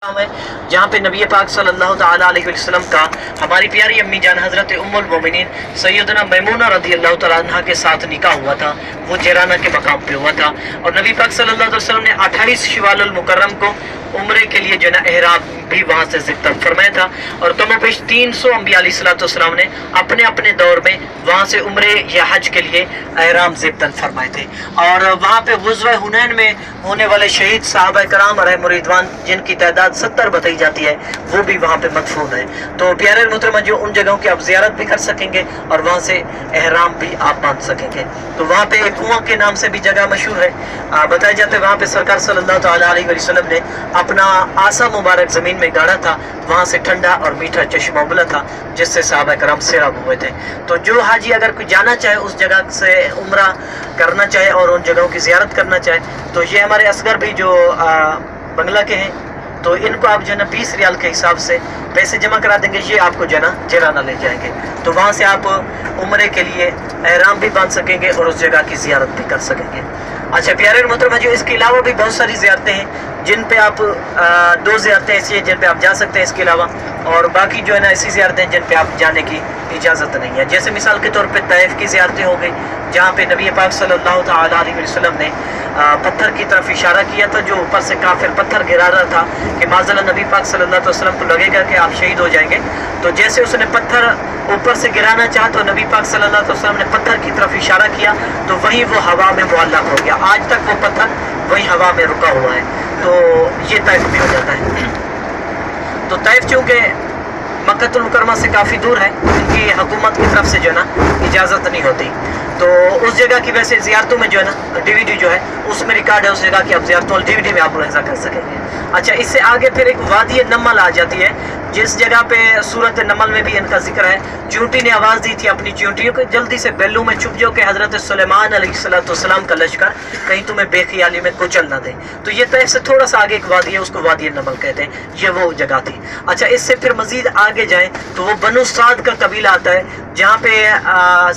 है जहाँ पे नबी पाक सल्लल्लाहु ताला अलैहि वसल्लम का हमारी प्यारी अम्मी जान हज़रत उम्मुल मोमिनीन सैयदना मैमूना रज़ियल्लाहु ताला अन्हा के साथ निकाह हुआ था। वो जिराना के मकाम पे हुआ था और नबी पाक सल्लल्लाहु अलैहि वसल्लम ने 28 शवाल मुकर्रम को उम्रे के लिए जो ना एहराम भी वहाँ से ज़िक्र फरमाया था। और कमोबेश 300 अम्बिया अलैहिस्सलाम ने अपने अपने दौर में वहाँ से उम्रे या हज के लिए एहराम ज़िक्र फरमाए थे। और वहाँ पे गुज़वा हुनैन में होने वाले शहीद साहबा कराम अलैहिम रिदवान जिनकी तादाद 70 बताई जाती है वो भी वहाँ पे मदफून है। तो प्यारे मोहतरमा जो उन जगहों की आप ज़ियारत भी कर सकेंगे और वहाँ से एहराम भी आप बांध सकेंगे। तो वहाँ पे एक कुआं के नाम से भी जगह मशहूर है। बताया जाता है वहाँ पे सरकार सल्लल्लाहु ताला अलैहि वसल्लम ने अपना आसा मुबारक ज़मीन में गाड़ा था। वहाँ से ठंडा और मीठा चश्मा उबला था जिससे साहबा कराम सैराब हुए थे। तो जो हाजी अगर कोई जाना चाहे उस जगह से उम्रा करना चाहे और उन जगहों की ज़ियारत करना चाहे तो ये हमारे असगर भी जो बंगला के हैं तो इनको आप जो है ना 20 रियाल के हिसाब से पैसे जमा करा देंगे, ये आपको जो है ना जिराना ले जाएंगे। तो वहाँ से आप उम्रे के लिए एहराम भी बांध सकेंगे और उस जगह की ज़ियारत भी कर सकेंगे। अच्छा प्यारे मोहतरमा जो इसके अलावा भी बहुत सारी ज़ियारतें हैं जिन पे आप दो ज़ियारतें ऐसी हैं जिन पे आप जा सकते हैं इसके अलावा, और बाकी जो है ना ऐसी ज़ियारतें हैं जिन पे आप जाने की इजाज़त नहीं है। जैसे मिसाल के तौर पे तैफ की ज़ियारतें हो गई जहाँ पे नबी पाक सल्लल्लाहु ताला अलैहि वसल्लम ने पत्थर की तरफ इशारा किया था जो ऊपर से काफिर पत्थर गिरा रहा था कि माज़अल्लाह नबी पाक सल्लल्लाहु अलैहि वसल्लम को लगेगा कि आप शहीद हो जाएंगे। तो जैसे उसने पत्थर ऊपर से गिराना चाहा तो नबी पाक सल्लल्लाहु अलैहि वसल्लम ने पत्थर की तरफ इशारा किया तो वहीं वो हवा में मुअल्लक़ हो गया। आज तक वो पत्थर वहीं हवा में रुका हुआ है। तो ये तैफ भी हो जाता है। तो तैफ चूँकि मक्कतुल मुकर्रमा से काफ़ी दूर है, इनकी हुकूमत की तरफ से जो है ना इजाज़त नहीं होती। तो उस जगह की वैसे ज़ियारतों में जो है ना DVD जो है उसमें रिकॉर्ड है उस जगह की, आप ज़ियारतों DVD में आप मुलाहिज़ा कर सकेंगे। अच्छा इससे आगे फिर एक वादी नमल आ जाती है जिस जगह पे सूरत नमल में भी इनका जिक्र है। चूंटी ने आवाज़ दी थी अपनी चूंटियों को जल्दी से बेलू में छुप जाओ कि हज़रत सुलेमान अलैहिस्सलाम का लश्कर कहीं तुम्हें बेख्याली में कुचल ना दे। तो ये तैफ से थोड़ा सा आगे एक वादी है उसको वादी नमल कहते हैं, ये वो जगह थी। अच्छा इससे फिर मज़ीद आगे जाएँ तो वो बनु साद का कबीला आता है जहाँ पे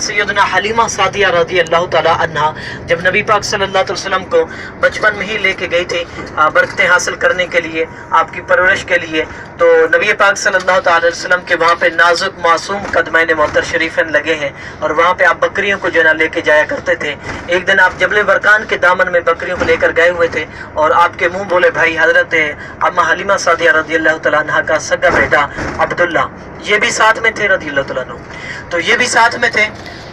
सैयदना हलीमा सादिया रज़ियल्लाहु ताला अन्हा जब नबी पाक सल्लल्लाहु अलैहि वसल्लम को बचपन में ही लेके गई थी बरकतें हासिल करने के लिए, आपकी परवरिश के लिए। तो नबी पाक सल्लल्लाहु अलैहि वसल्लम के वहाँ पे नाजुक मासूम कदमैन मोहतर शरीफन लगे हैं और वहाँ पे आप बकरियों को जो ना लेके जाया करते थे। एक दिन आप जबल वरकान के दामन में बकरियों को लेकर गए हुए थे और आपके मुंह बोले भाई हजरत अम्मा हलीमा सादिया रज़ियल्लाहु ताला अन्हा का सगा बेटा अब्दुल्ला ये भी साथ में थे रज़ियल्लाहु ताला अन्हु, तो ये भी साथ में थे।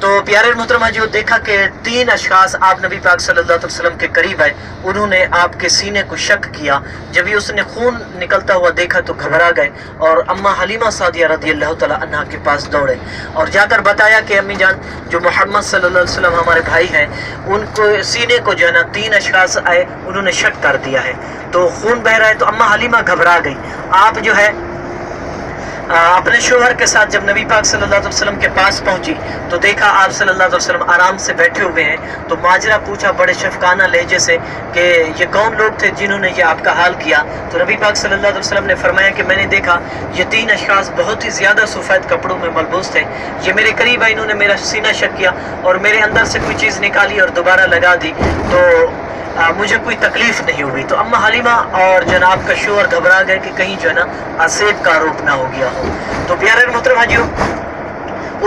तो प्यारे मोहतरमा जो देखा कि 3 अशखास आप नबी पाक सल्लल्लाहु अलैहि वसल्लम के करीब आए, उन्होंने आपके सीने को शक किया। जब ही उसने खून निकलता हुआ देखा तो घबरा गए और अम्मा हलीमा सादिया रज़ियल्लाहु ताला अन्हा के पास दौड़े और जाकर बताया कि अम्मी जान जो मोहम्मद सल्लल्लाहु अलैहि वसल्लम हमारे भाई हैं उनको सीने को जो है ना 3 अशखास आए, उन्होंने शक कर दिया है। तो खून बह रहा है। तो अम्मा हलीमा घबरा गई। आप जो है अपने शोहर के साथ जब नबी पाक सल्लल्लाहु अलैहि वसल्लम के पास पहुंची तो देखा आप सल्लल्लाहु अलैहि वसल्लम आराम से बैठे हुए हैं। तो माजरा पूछा बड़े शफकाना लहजे से कि ये कौन लोग थे जिन्होंने ये आपका हाल किया। तो नबी पाक सल्लल्लाहु अलैहि वसल्लम ने फरमाया कि मैंने देखा ये 3 अशखास बहुत ही ज़्यादा सफ़ेद कपड़ों में मलबूस थे। ये मेरे करीब आए, इन्होंने मेरा सीना शक किया और मेरे अंदर से कोई चीज़ निकाली और दोबारा लगा दी तो मुझे कोई तकलीफ नहीं हुई। तो अम्मा हलीमा और जनाब का शोहर घबरा गए कि कहीं जो है ना असेब का आरोप ना हो गया हो। तो प्यारे मोहतरमा जी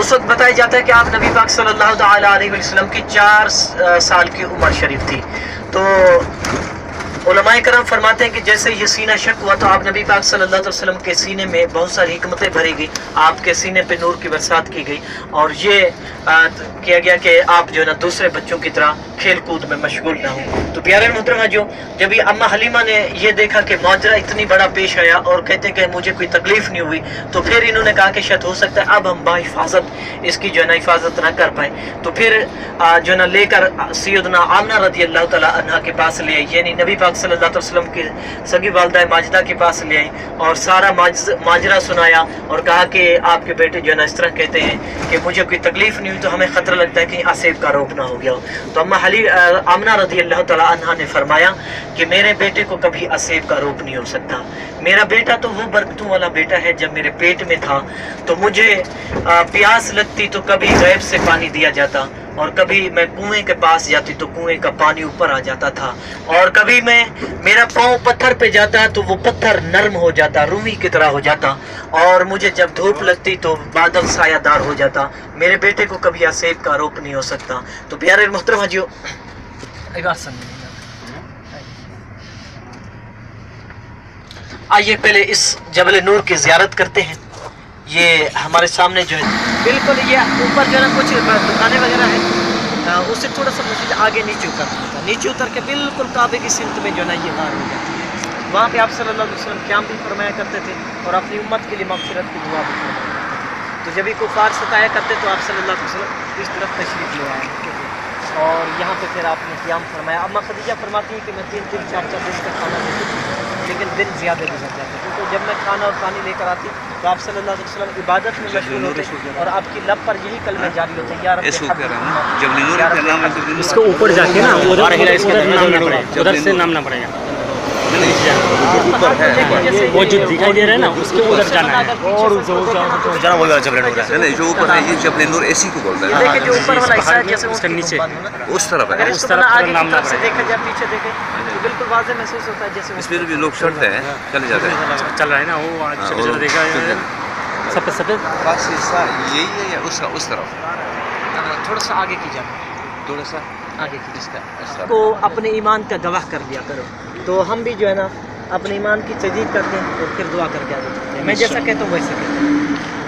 उस वक्त बताया जाता है कि आप नबी पाक सल्लल्लाहु ताला अलैहि वसल्लम की 4 साल की उम्र शरीफ थी। तो उलमाए करम फरमाते हैं कि जैसे ये सीना शक हुआ तो आप नबी पाक सल्लल्लाहु अलैहि वसल्लम के सीने में बहुत सारी हिकमतें भरी गई, आपके सीने पे नूर की बरसात की गई और ये किया गया कि आप जो है ना दूसरे बच्चों की तरह खेल कूद में मशगूल ना हो। तो प्यारे मोहतरमा जो जब ये अम्मा हलीमा ने ये देखा कि माजरा इतनी बड़ा पेश आया और कहते हैं कि मुझे कोई तकलीफ नहीं हुई तो फिर इन्होंने कहा कि शायद हो सकता है अब हम बाहिफाजत इसकी जो है ना हिफाजत ना कर पाए। तो फिर जो है ना लेकर सैयदना आमना रज़ियल्लाहु ताला अन्हा के पास ले आई, यानी नबी पाक सल्लल्लाहु अलैहि वसल्लम की सगी वालिदा माजिदा के पास ले आई और सारा माजरा सुनाया और कहा कि आपके बेटे जो है ना इस तरह कहते हैं कि मुझे कोई तकलीफ नहीं हुई तो हमें ख़तरा लगता है कि असेब का रोग ना हो गया हो। तो अम्मा आमना रज़ियल्लाहु ताला अन्हा ने फरमाया कि मेरे बेटे को कभी असेब का रोग नहीं हो सकता। मेरा बेटा तो वो बरकतों वाला बेटा है, जब मेरे पेट में था तो मुझे प्यास लगती तो कभी गैब से पानी दिया जाता اور کبھی میں کنویں کے پاس جاتی تو کنویں کا پانی اوپر آ جاتا تھا، اور کبھی میرا پاؤں پتھر پہ جاتا تو وہ پتھر نرم ہو جاتا، روئی کی طرح ہو جاتا، اور مجھے جب دھوپ لگتی تو بادل سایہ دار ہو جاتا۔ میرے بیٹے کو کبھی آسیب کا آروپ نہیں ہو سکتا۔ تو پیارے محترم حاجیو، آئیے پہلے اس جبل نور کی زیارت کرتے ہیں۔ یہ ہمارے سامنے جو ہے بالکل یہ اوپر جو ہے نا کچھ دکانیں وغیرہ ہیں، اس سے تھوڑا سا مسجد آگے نیچے اترنا تھا، نیچے اتر کے بالکل کعبے کی سمت میں جو ہے نا یہ غار ہو جاتی ہے۔ وہاں پہ آپ صلی اللہ علیہ وسلم قیام بھی فرمایا کرتے تھے اور اپنی امت کے لیے مغفرت کی دعا بھی فرمایا کرتے تھے۔ تو جب بھی کفار ستایا کرتے تو آپ صلی اللہ علیہ وسلم اس طرف تشریف لے آیا کرتے تھے اور یہاں پہ پھر آپ نے قیام فرمایا۔ اما خدیجہ فرماتی ہیں کہ میں 3-3 4-4 دن کا کھانا لیتی تھی، لیکن دن زیادہ گزر جاتے، کیونکہ جب میں کھانا اور پانی لے کر آتی تو آپ صلی اللہ علیہ وسلم عبادت میں مشغول ہوتے اور آپ کی لب پر یہی کلمہ جاری ہوتے، یا رب اس کو اوپر جا کے نا ادھر نام نہ پڑے گا، ادھر سے نام نہ پڑے گا، وہ جو دکھائی دے رہا ہے نا اس کے ادھر جانا ہے، اور جانا بول رہا ہے جبل نور ہے نہیں، جو اوپر ہے یہ جبل نور اسی کو بولتا ہے، دیکھیں جو اوپر والا حصہ ہے جیسے اس کے نیچے اس طرف ہے، اگر اس کو آگے کی طرف سے دیکھا جائے پیچھے دیکھیں تو بالکل واضح محسوس ہوتا ہے جیسے اس میں بھی لوگ چڑھتے ہیں چلے جاتے ہیں، چل رہا ہے نا وہ چھوٹے چھوٹے دیکھا سفید سفید بس حصہ یہی ہے یا اس کا اس طرف تھوڑا سا آگے کی جائے، تھوڑا سا آگے کی اس کا کو اپنے ایمان کا گواہ کر لیا کرو۔ تو ہم بھی جو ہے نا اپنے ایمان کی تجدید کرتے ہیں اور پھر دعا کر کے آگے چلتے ہیں۔ میں جیسا کہتا ہوں ویسے کہتا ہوں۔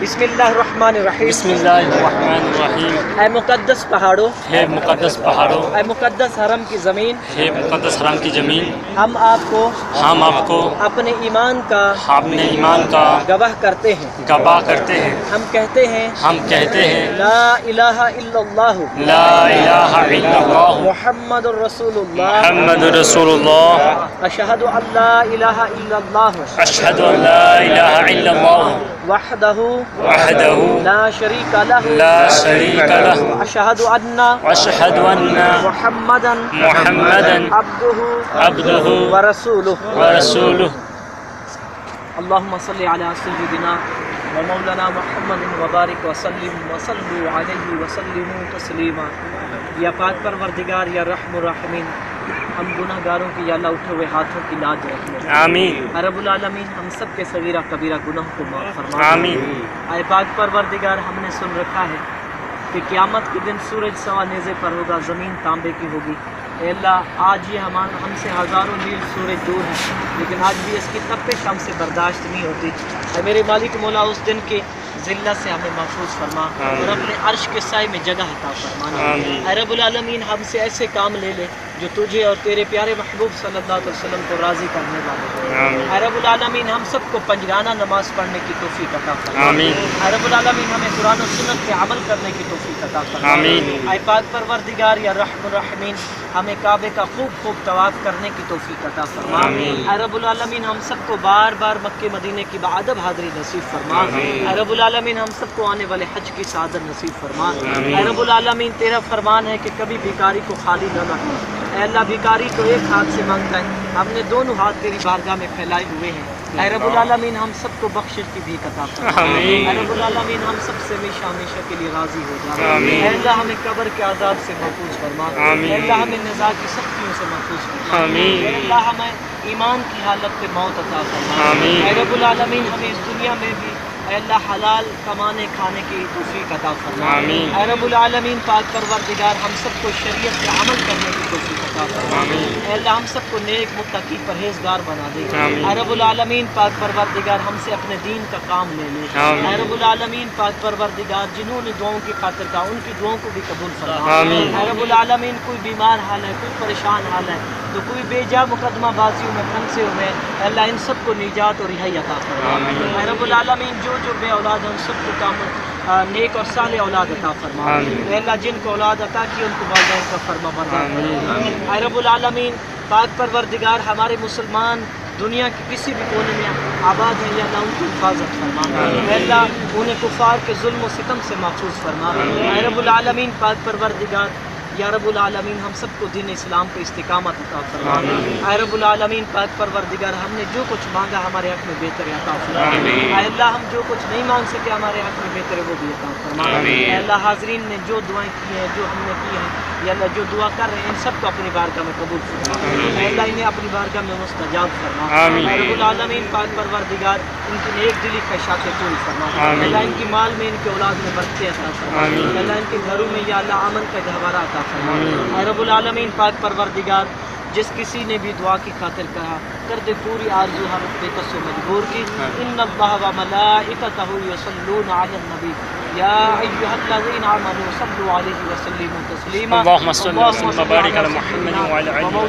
بسم اللہ الرحمن الرحیم، بسم اللہ الرحمن الرحیم، اے مقدس پہاڑوں، ہے مقدس پہاڑوں، اے مقدس حرم کی زمین، ہے مقدس حرم کی زمین، ہم آپ کو اپنے ایمان کا اپنے ایمان کا گواہ کرتے ہیں، گواہ کرتے ہیں، ہم کہتے ہیں لا الہ الا اللہ، لا الہ الا اللہ، محمد الرسول اللہ، محمد رسول اللہ، اشہد ان لا الہ الا اللہ، اشہد ان لا الہ الا اللہ، وحدہ وحدہ لا شریک لہ، لا شریک لہ، اشہد ان اشہد ان محمدا محمدا عبدہ ورسولہ۔ ورسولہ۔ اللہم صلی علی سیدنا ومولانا محمد وبارک وسلم وصلوا علیہ وسلموا تسلیما۔ یا پاک پروردگار، یا رحم الرحمین، ہم گناہ گاروں کی یا اللہ اٹھے ہوئے ہاتھوں کی لاج رکھنے، آمین، اے رب العالمین ہم سب کے صغیرہ کبیرہ گناہ کو معاف فرما۔ آمین۔ اے پاک پروردگار، ہم نے سن رکھا ہے کہ قیامت کے دن سورج سوا نیزے پر ہوگا، زمین تانبے کی ہوگی۔ اے اللہ آج یہ ہم سے ہزاروں میل سورج دور ہے، لیکن آج بھی اس کی تپش ہم سے برداشت نہیں ہوتی۔ اے میرے مالک مولا، اس دن کے ذلت سے ہمیں محفوظ فرما اور اپنے عرش کے سائے میں جگہ عطا فرمانا۔ اے رب العالمین ہم سے ایسے کام لے لے جو تجھے اور تیرے پیارے محبوب صلی اللہ علیہ وسلم کو راضی کرنے والے ہوں۔ اے رب العالمین ہم سب کو پنجگانہ نماز پڑھنے کی توفیق عطا فرما۔ اے رب العالمین ہمیں قرآن و سنت پہ عمل کرنے کی توفیق عطا فرما۔ اے پاک پروردگار، یا رحم الرحمین ہمیں کعبے کا خوب خوب طواف کرنے کی توفیق عطا فرما۔ اے رب العالمین ہم سب کو بار بار مکہ مدینے کی باادب حاضری نصیب فرما۔ اے رب العالمین ہم سب کو آنے والے حج کی سعادت نصیب فرما۔ اے رب العالمین تیرا فرمان ہے کہ کبھی بھیکاری کو خالی نہ رکھنا۔ اے اللہ بھیکاری تو ایک ہاتھ سے مانگتا ہے، ہم نے دونوں ہاتھ تیری بارگاہ میں پھیلائے ہوئے ہیں۔ اے رب العالمین ہم سب کو بخشش کی بھی عطا فرما۔ اے رب العالمین ہم سب سے ہمیشہ ہمیشہ کے لیے راضی ہو جا۔ اے اللہ ہمیں قبر کے عذاب سے محفوظ فرما۔ اے اللہ ہمیں نزاع کی سختیوں سے محفوظ فرما۔ اے اللہ ہمیں ایمان کی حالت پہ موت عطا فرما۔ اے رب العالمین ہمیں اس دنیا میں بھی اے اللہ حلال کمانے کھانے کی توفیق عطا فرما۔ اے رب العالمین پاک پروردگار ہم سب کو شریعت پہ عمل کرنے کی توفیق عطا فرما۔ اے اللہ ہم سب کو نیک متقی پرہیزگار بنا دے۔ اے رب العالمین پاک پروردگار ہم سے اپنے دین کا کام لے لے۔ اے رب العالمین پاک پروردگار جنہوں نے دعاؤں کی خاطر کہا ان کی دعاؤں کو بھی قبول فرما۔ اے رب العالمین کوئی بیمار حال ہے، کوئی پریشان حال ہے، تو کوئی بے جا مقدمہ بازیوں میں پھنسے ہوئے ہیں، اے اللہ ان سب کو نجات اور رہائی عطا فرما۔ اے رب العالمین جو بے اولاد ہیں ان سب کو کام نیک اور صالح اولاد عطا فرما۔ اے اللہ جن کو اولاد عطا کی ان کو والدین کا فرما بردار فرما۔ اے رب العالمین پاک پروردگار ہمارے مسلمان دنیا کے کسی بھی کونے میں آباد ہیں، یا اللہ ان کی حفاظت فرما۔ اے اللہ انہیں کفار کے ظلم و ستم سے محفوظ فرما۔ اے رب العالمین پاک پروردگار या रब्बुल आलमीन हम सबको दीन इस्लाम पे इस्तिकामत अता फरमा। ऐ रब्बुल आलमीन पाक परवरदिगार हमने जो कुछ मांगा हमारे हक में बेहतर अता फरमा। ऐ अल्लाह हम जो कुछ नहीं मांग सके हमारे हक में बेहतर है वो भी अता फरमा। ऐ अल्लाह हाज़रीन ने जो दुआएं की हैं जो हमने की हैं या अल्लाह जो दुआ कर रहे हैं इन सबको अपनी बारगाह में कबूल फरमा। ऐ अल्लाह इन्हें अपनी बारगाह में मुस्तजाब फरमा। ऐ रब्बुल आलमीन पाक परवरदिगार इनकी नेक दिली ख्वाहिशात पूरी फरमा। अल्लाह इनकी माल में इनके औलाद में बरकतें अता फरमा। अल्लाह इनके घरों में या अल्लाह अमन का गहवारा अता फरमा। ऐ रब्बुल आलमीन पाक परवरदिगार जिस किसी ने भी दुआ की खातिर कहा कर दे पूरी आरज़ू हम बेकसो मजबूर की। इन्नल्लाह व मलाइकतहु युसल्लूना अलन नबी या अय्युहल्लज़ीना आमनू सल्लु अलैहि व सल्लिमू तस्लीमा। अल्लाहुम्मा सल्लि व सल्लिम व बारिक अला मुहम्मद व अला आलिहि व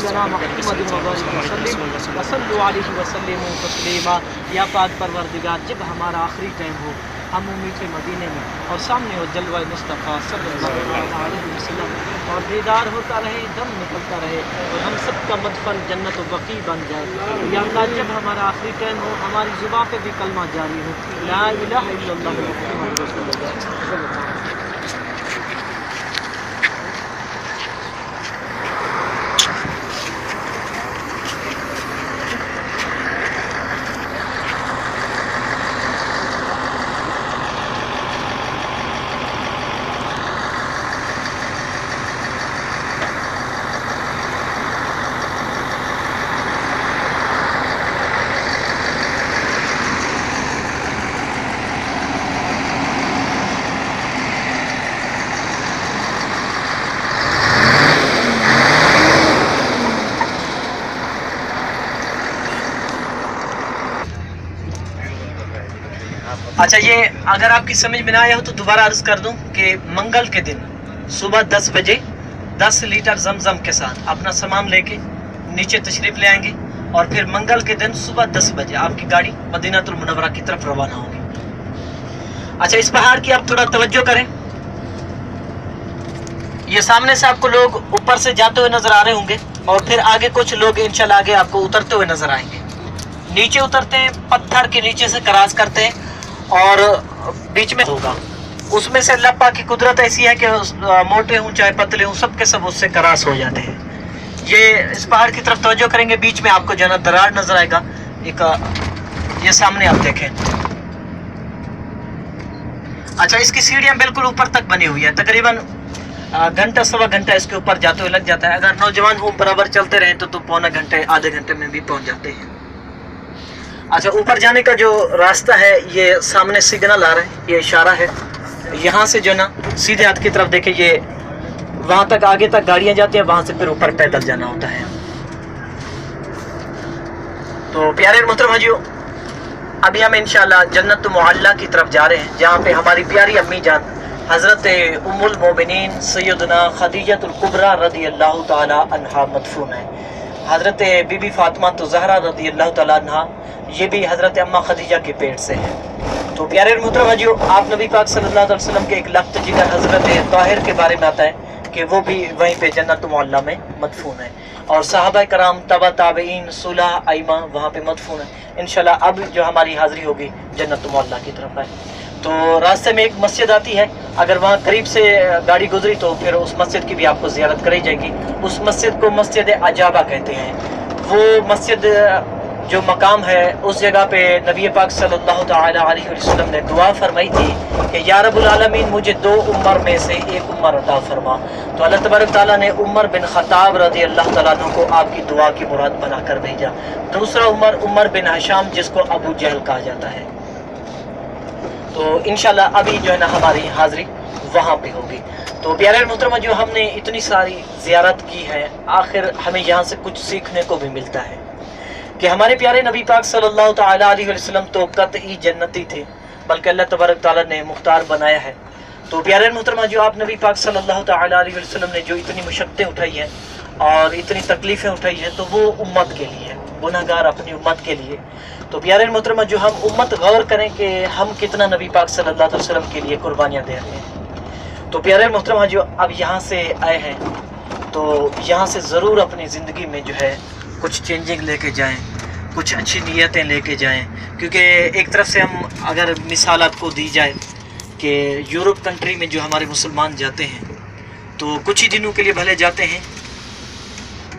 सल्लु अलैहि व सल्लिमू तस्लीमा। या पाक परवरदिगार जब हमारा आखिरी टाइम हो हम उम्मीद मदीने में और सामने हो जलवा मुस्तफ़ा सल्लल्लाहु अलैहि वसल्लम और दीदार होता रहे दम निकलता रहे और हम सब का मदफन जन्नत वक़ी बन जाए। या अल्लाह जब हमारा आखिरी टाइम हो हमारी ज़ुबान पे भी कलमा जारी हो ला इलाहा इल्लल्लाह मुहम्मदुर रसूलुल्लाह। अच्छा, ये अगर आपकी समझ में ना आया हो तो दोबारा अर्ज कर दूं कि मंगल के दिन सुबह 10 बजे 10 लीटर जमजम के साथ अपना सामान लेके नीचे तशरीफ ले आएंगे और फिर मंगल के दिन सुबह 10 बजे आपकी गाड़ी मदीनातुल मुनव्वरा की तरफ रवाना होगी। अच्छा, इस पहाड़ की आप थोड़ा तवज्जो करें। ये सामने से आपको लोग ऊपर से जाते हुए नजर आ रहे होंगे और फिर आगे कुछ लोग इंशाल्लाह आगे आपको उतरते हुए नजर आएंगे। नीचे उतरते हैं, पत्थर के नीचे से क्रॉस करते हैं और बीच में होगा, उसमें से अल्लाह पाक की कुदरत ऐसी है कि मोटे हों चाहे पतले हों सबके सब उससे क्रॉस हो जाते हैं। ये इस पहाड़ की तरफ तवज्जो करेंगे, बीच में आपको जो है दरार नजर आएगा एक, ये सामने आप देखें। अच्छा, इसकी सीढ़ियां बिल्कुल ऊपर तक बनी हुई है, तकरीबन घंटा सवा घंटा इसके ऊपर जाते हुए लग जाता है। अगर नौजवान हो बराबर चलते रहे तो पौना घंटे आधे घंटे में भी पहुंच जाते हैं। अच्छा, ऊपर जाने का जो रास्ता है ये सामने सिग्नल आ रहा है, ये इशारा है। यहाँ से जो ना सीधे हाथ की तरफ देखे ये वहाँ तक आगे तक गाड़ियाँ जाती हैं, वहाँ से फिर ऊपर पैदल जाना होता है। तो प्यारे मोहतरम हाजियों, अभी हम इंशाल्लाह जन्नत मुअल्ला की तरफ जा रहे हैं, जहाँ पे हमारी प्यारी अम्मी जान हज़रत उम्मुल मोमिनीन सैयदना खदीजतुल कुबरा रज़ियल्लाहु ताला अन्हा मदफून है। हज़रत बीबी फातिमा तो ज़हरा रज़ियल्लाहु ताला अन्हा ये भी हज़रत अम्मा खदीजा के पेट से है। तो प्यारे मोहतरम हाजियों, आप नबी पाक सल्लल्लाहु अलैहि वसल्लम के एक लफ्ज़ जिगर हज़रत ताहिर के बारे में आता है कि वो भी वहीं पे जन्नत मुअल्ला में मदफून है और सहाबा कराम तबा ताबईन सुलह आइमा वहाँ पे मदफून है। इंशाल्लाह अब जो हमारी हाज़िरी होगी जन्नत मुअल्ला की तरफ है। तो रास्ते में एक मस्जिद आती है, अगर वहाँ करीब से गाड़ी गुजरी तो फिर उस मस्जिद की भी आपको ज़ियारत कराई जाएगी। उस मस्जिद को मस्जिद अजाबा कहते हैं। वो मस्जिद जो मकाम है उस जगह पे नबी पाक सल्लल्लाहु ताला अलैहि वसल्लम ने दुआ फरमाई थी कि या रब्बुल आलमीन मुझे 2 उमर में से एक उमर अता फरमा। तो अल्लाह तबारक ताला ने उमर बिन खत्ताब रज़ियल्लाहु ताला अन्हु को आपकी दुआ की मुराद बनाकर भेजा। दूसरा उमर बिन हशाम जिसको अबू जहल कहा जाता है। तो इंशाल्लाह अभी जो है ना हमारी हाज़िरी वहाँ पे होगी। तो प्यारे मोहतरमा, जो हमने इतनी सारी ज़ियारत की है, आखिर हमें यहाँ से कुछ सीखने को भी मिलता है कि हमारे प्यारे नबी पाक सल्लल्लाहु ताला अलैहि वसल्लम तो कतई जन्नती थे, बल्कि अल्लाह तबारक ताला ने मुख्तार बनाया है। तो प्यारे मोहतरमा, जो आप नबी पाक सल्लल्लाहु ताला अलैहि वसल्लम ने जो इतनी मुशक्क़तें उठाई हैं और इतनी तकलीफ़ें उठाई हैं, तो वो उम्मत के लिए, गुनहगार अपनी उम्मत के लिए। तो प्यारे मोहतरमा, जो हम उम्मत गौर करें कि हम कितना नबी पाक सल्लल्लाहु अलैहि वसल्लम के लिए कुर्बानियाँ दे रहे हैं। तो प्यारे मोहतरमा, जो अब यहाँ से आए हैं तो यहाँ से ज़रूर अपनी ज़िंदगी में जो है कुछ चेंजिंग लेके जाएं, कुछ अच्छी नीयतें लेके जाएं। क्योंकि एक तरफ से हम अगर मिसाल आपको दी जाए कि यूरोप कंट्री में जो हमारे मुसलमान जाते हैं तो कुछ ही दिनों के लिए भले जाते हैं,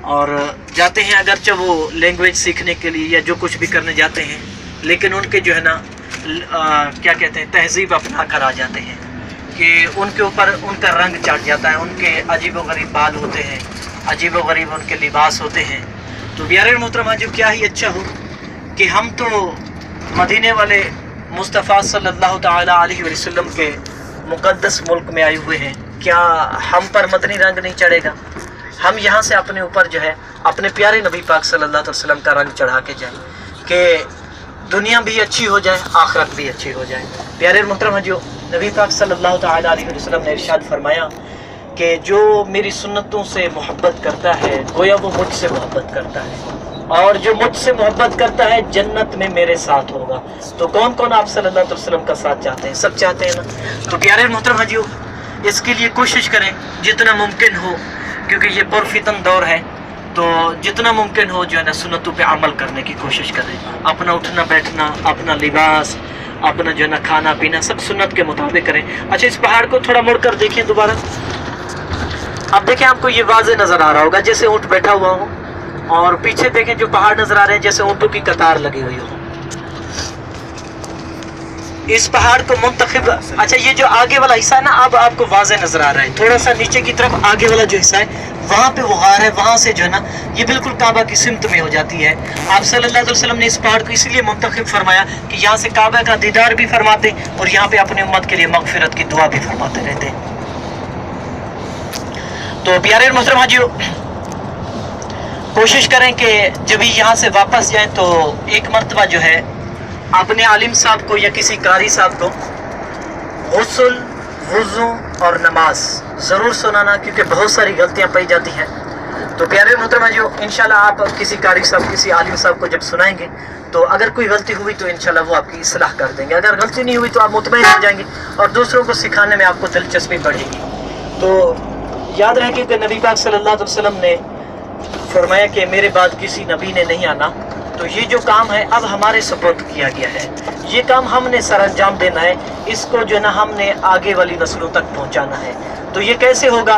और जाते हैं अगरचे वो लैंग्वेज सीखने के लिए या जो कुछ भी करने जाते हैं, लेकिन उनके जो है ना क्या कहते हैं, तहजीब अपना कर आ जाते हैं कि उनके ऊपर उनका रंग चढ़ जाता है, उनके अजीब व गरीब बाल होते हैं, अजीब व गरीब उनके लिबास होते हैं। तो प्यारे मोहतरमा जो क्या ही अच्छा हो कि हम तो मदीने वाले मुस्तफ़ा सल्लल्लाहु ताला अलैहि वसल्लम के मुक़द्दस मुल्क में आए हुए हैं, क्या हम पर मदनी रंग नहीं चढ़ेगा? हम यहाँ से अपने ऊपर जो है अपने प्यारे नबी पाक सल्लल्लाहु अलैहि वसल्लम का रंग चढ़ा के जाएं कि दुनिया भी अच्छी हो जाए, आखिरत भी अच्छी हो जाए। प्यारे मोहतरमा जो नबी पाक सल्लल्लाहु ताला अलैहि वसल्लम ने इरशाद फरमाया कि जो मेरी सुन्नतों से मोहब्बत करता है गोया वो मुझसे मोहब्बत करता है, और जो मुझसे मोहब्बत करता है जन्नत में मेरे साथ होगा। तो कौन कौन आप सल्लल्लाहु अलैहि वसल्लम का साथ चाहते हैं? सब चाहते हैं ना। तो प्यारे मोहतरमा जी इसके लिए कोशिश करें जितना मुमकिन हो, क्योंकि ये पुरफितन दौर है, तो जितना मुमकिन हो जो है ना सुन्नतों पे अमल करने की कोशिश करें। अपना उठना बैठना, अपना लिबास, अपना जो है ना खाना पीना सब सुन्नत के मुताबिक करें। अच्छा, इस पहाड़ को थोड़ा मुड़ कर देखिए दोबारा। अब देखें, आपको ये वाज़े नज़र आ रहा होगा जैसे ऊँट बैठा हुआ हो, और पीछे देखें जो पहाड़ नज़र आ रहे हैं जैसे ऊँटों की कतार लगी हुई हो। इस पहाड़ को मुंतखब, अच्छा ये जो आगे वाला हिस्सा है ना, अब आपको वाज़े नज़र आ रहा है। थोड़ा सा नीचे की तरफ आगे वाला जो हिस्सा है वहाँ पे वो गार है, वहाँ से जो है ना ये बिल्कुल काबा की सिमत में हो जाती है। आप सल्लल्लाहु अलैहि वसल्लम ने इस पहाड़ को इसलिए मुंतखब फरमाया कि यहाँ से काबा का दीदार भी फरमाते और यहाँ पे अपने उम्मत के लिए मगफिरत की दुआ भी फरमाते रहते। तो प्यारे मोहतरम हाजियों, कोशिश करें कि जब यहाँ से वापस जाएं तो एक मरतबा जो है अपने आलिम साहब को या किसी कारी साहब को गुस्ल, वुज़ू और नमाज ज़रूर सुनाना, क्योंकि बहुत सारी गलतियाँ पाई जाती हैं। तो प्यारे मोहतरमा जो इंशाल्लाह आप किसी कारी साहब, किसी आलिम साहब को जब सुनाएंगे तो अगर कोई गलती हुई तो इंशाल्लाह वो आपकी इस्लाह कर देंगे, अगर गलती नहीं हुई तो आप मुतमईन हो जाएंगे और दूसरों को सिखाने में आपको दिलचस्पी बढ़ेगी। तो याद रहे कि नबी पाक सल्लल्लाहु अलैहि वसल्लम ने फरमाया कि मेरे बाद किसी नबी ने नहीं आना, तो ये जो काम है अब हमारे सुपुर्द किया गया है, ये काम हमने सर अंजाम देना है, इसको जो ना हमने आगे वाली नस्लों तक पहुंचाना है। तो ये कैसे होगा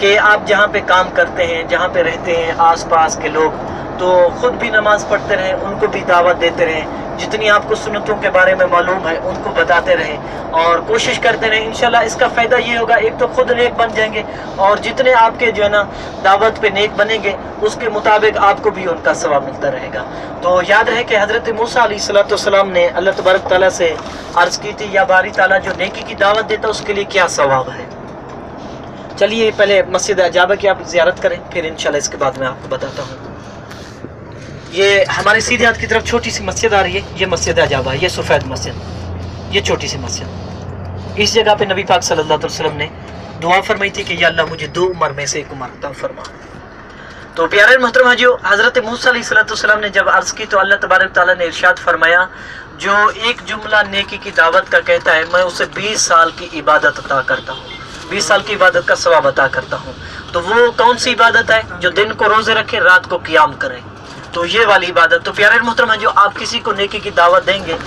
कि आप जहाँ पे काम करते हैं, जहाँ पे रहते हैं, आसपास के लोग तो ख़ुद भी नमाज पढ़ते रहें, उनको भी दावत देते रहें, जितनी आपको सुन्नतों के बारे में मालूम है उनको बताते रहें और कोशिश करते रहें। इंशाल्लाह इसका फ़ायदा ये होगा, एक तो ख़ुद नेक बन जाएंगे और जितने आपके जो है ना दावत पे नेक बनेंगे उसके मुताबिक आपको भी उनका सवाब मिलता रहेगा। तो याद रहे कि हज़रत मूसा अलैहिस्सलाम ने अल्लाह तबारक ताला से अर्ज़ की थी, या बारी ताला जो नेकी की दावत देता उसके लिए क्या सवाब है। चलिए पहले मस्जिद अजाबा की आप ज़ियारत करें, फिर इंशाल्लाह इसके बाद मैं आपको बताता हूँ। ये हमारे सीधे हाथ की तरफ छोटी सी मस्जिद आ रही है, ये मस्जिद अजाबा, ये सफ़ेद मस्जिद, ये छोटी सी मस्जिद। इस जगह पे नबी पाक सल्लल्लाहु अलैहि वसल्लम ने दुआ फरमाई थी कि या अल्लाह मुझे 2 उम्र में से 1 उम्र अता फरमा। तो प्यारे मोहतरम हाजियों, हज़रत मूसा अलैहिस्सलाम ने जब अर्ज़ की तो अल्लाह तबारक ताला ने इरशाद फरमाया, जो एक जुमला नेकी की दावत का कहता है मैं उसे 20 साल की इबादत अता करता हूँ, 20 साल की इबादत का सवाब अता करता हूँ। तो वो कौन सी इबादत है? जो दिन को रोज़े रखे, रात को क़ियाम करें, तो ये वाली इबादत। तो प्यारे मोहतरम जो आप किसी को नेकी की दावत देंगे,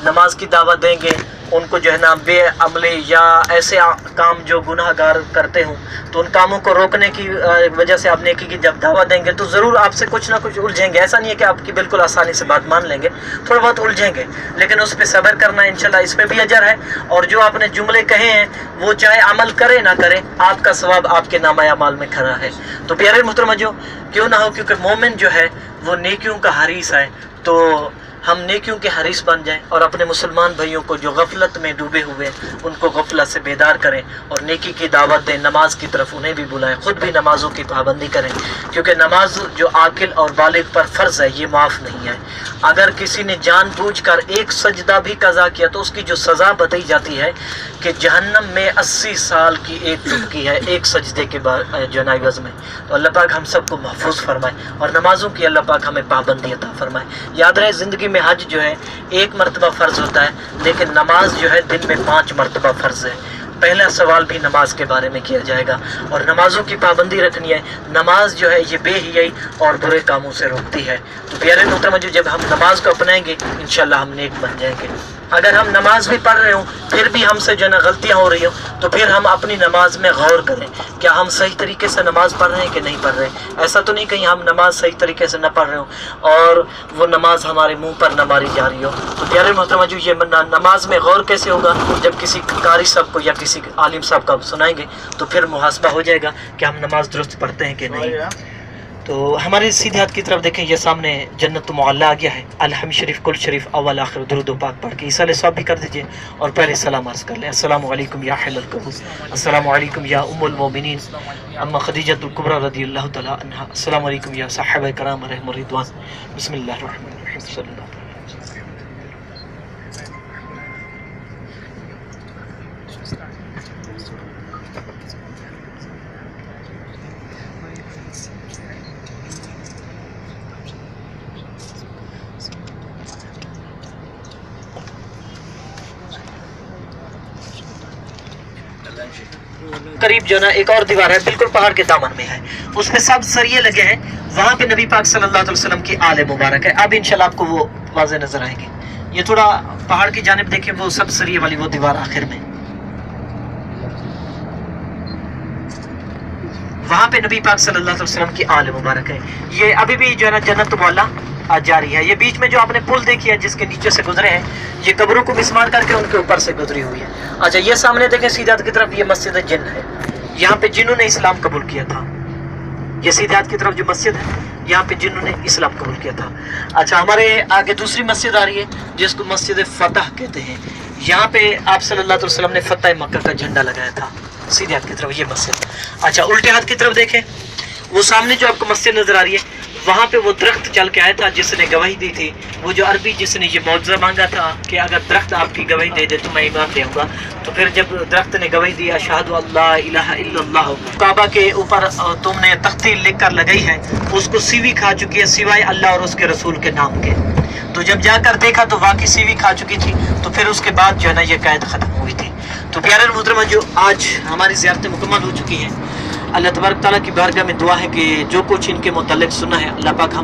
नमाज की दावत देंगे, उनको जो है ना बेअमले या ऐसे काम जो गुनाहगार करते हों तो उन कामों को रोकने की वजह से आप नेकी की जब दावत देंगे तो ज़रूर आपसे कुछ ना कुछ उलझेंगे। ऐसा नहीं है कि आपकी बिल्कुल आसानी से बात मान लेंगे, थोड़ा बहुत उलझेंगे, लेकिन उस पर सब्र करना, इंशाल्लाह इसमें भी अजर है। और जो आपने जुमले कहे हैं वो चाहे अमल करे ना करे, आपका सवाब आपके नामा अमाल में खड़ा है। तो प्यारे मोहतरम जो क्यों ना हो, क्योंकि मोमिन जो है वो नेकियों का हरीस है, तो हम नेकियों के हरीस बन जाएं और अपने मुसलमान भाइयों को जो गफलत में डूबे हुए उनको गफलत से बेदार करें और नेकी की दावत दें, नमाज की तरफ उन्हें भी बुलाएं, ख़ुद भी नमाज़ों की पाबंदी करें, क्योंकि नमाज जो आकिल और बालिग पर फ़र्ज़ है ये माफ़ नहीं है। अगर किसी ने जानबूझकर एक सजदा भी कज़ा किया तो उसकी जो सज़ा बताई जाती है कि जहन्नम में 80 साल की एक चुटकी है एक सजदे के बाद जो नाइवज़ में। तो अल्लाह पाक हम सबको महफूज फरमाए और नमाज़ों की अल्लाह पाक हमें पाबंदी अता फरमाए। याद रहे ज़िंदगी में हज जो है 1 मरतबा फ़र्ज़ होता है, लेकिन नमाज जो है दिन में 5 मरतबा फ़र्ज़ है। पहला सवाल भी नमाज के बारे में किया जाएगा और नमाजों की पाबंदी रखनी है। नमाज जो है ये बेहियाई और बुरे कामों से रोकती है। तो प्यारे मोहतरम जब हम नमाज को अपनाएंगे इंशाल्लाह हम नेक बन जाएंगे। अगर हम नमाज भी पढ़ रहे हो फिर भी हमसे जो है ना गलतियाँ हो रही हो, तो फिर हम अपनी नमाज में गौर करें, क्या हम सही तरीके से नमाज पढ़ रहे हैं कि नहीं पढ़ रहे हैं। ऐसा तो नहीं कहीं हम नमाज सही तरीके से न पढ़ रहे हो और वो नमाज हमारे मुंह पर न मारी जा रही हो। तो प्यारे मोहतरमा जो ये नमाज में गौर कैसे होगा, जब किसी कारी साहब को या किसी आलिम साहब को सुनाएंगे तो फिर मुहासबा हो जाएगा कि हम नमाज दुरुस्त पढ़ते हैं कि नहीं। तो हमारे सीधे हाथ की तरफ देखें, ये सामने जन्नत मुअल्ला आ गया है। अलहम शरीफ, कुल शरीफ, अव्वल आखिर दुरूद व पाक पढ़ के इसाले सवाब भी कर दीजिए और पहले सलाम अर्ज़ कर लें। अस्सलामु अलैकुम या अहलल कबूर, अस्सलामु अलैकुम या उम्मुल मोमिनीन अम्मा खदीजतुल कुबरा रदियल्लाहु तआला अन्हा, अस्सलामु अलैकुम या सहाबा किराम अलैहिमुर रिदवान। बिस्मिल्लाहिर रहमानिर रहीम। सल्लल्लाहु करीब जो ना एक और दीवार है, बिल्कुल पहाड़ के दामन में है, उसमें सब सरिये लगे हैं। वहाँ पे नबी पाक सल्लल्लाहु अलैहि वसल्लम की आले मुबारक है। अब इंशाल्लाह आपको वो वाज़े नजर आएंगे। ये थोड़ा पहाड़ की जानिब देखें, वो सब सरिये वाली वो दीवार आखिर में, वहाँ पे नबी पाक सल्लल्लाहु अलैहि वसल्लम की आले मुबारक है। ये अभी भी जो है ना जन्नत मुअल्ला जारी है। ये बीच में जो आपने पुल देखी है जिसके नीचे से गुजरे हैं, ये कब्रों को मिसमार करके उनके ऊपर से गुजरी हुई है। अच्छा, ये सामने देखें सीधे हाथ की तरफ, ये मस्जिद जिन्न है। यहाँ पे जिन्हों ने इस्लाम कबूल किया था। ये सीधे हाथ की तरफ जो मस्जिद है, यहाँ पे जिन्हों ने इस्लाम कबूल किया था। अच्छा, हमारे आगे दूसरी मस्जिद आ रही है जिसको मस्जिद फतह कहते हैं। यहाँ पे आप सल्लल्लाहु अलैहि वसल्लम ने फतह मक्का का झंडा लगाया था। सीधे हाथ की तरफ ये मस्जिद। अच्छा, उल्टे हाथ की तरफ देखें, वो सामने जो आपको मस्जिद नजर आ रही है, वहाँ पे वो दरख्त चल के आया था जिसने गवाही दी थी। वो जो अरबी जिसने ये मौजज़ा मांगा था कि अगर दरख्त आपकी गवाही दे दे तो मैं ईमान ले आऊँगा, तो फिर जब दरख्त ने गवाही दी अशहदु अल्ला इलाहा इल्लल्लाह, काबा के ऊपर तुमने तख्ती लिख कर लगाई है, उसको सीवी खा चुकी है सिवाय अल्लाह और उसके रसूल के नाम के। तो जब जाकर देखा तो वाकई सीवी खा चुकी थी। तो फिर उसके बाद जो है ना ये कैद ख़त्म हुई थी। तो प्यारे मोहतरमा, जो आज हमारी ज़ियारतें मुकम्मल हो चुकी हैं, अल्लाह तबारक तआला की बारगाह में दुआ है कि जो कुछ इनके मुतल्लिक़ सुना है, अल्लाह पाक हम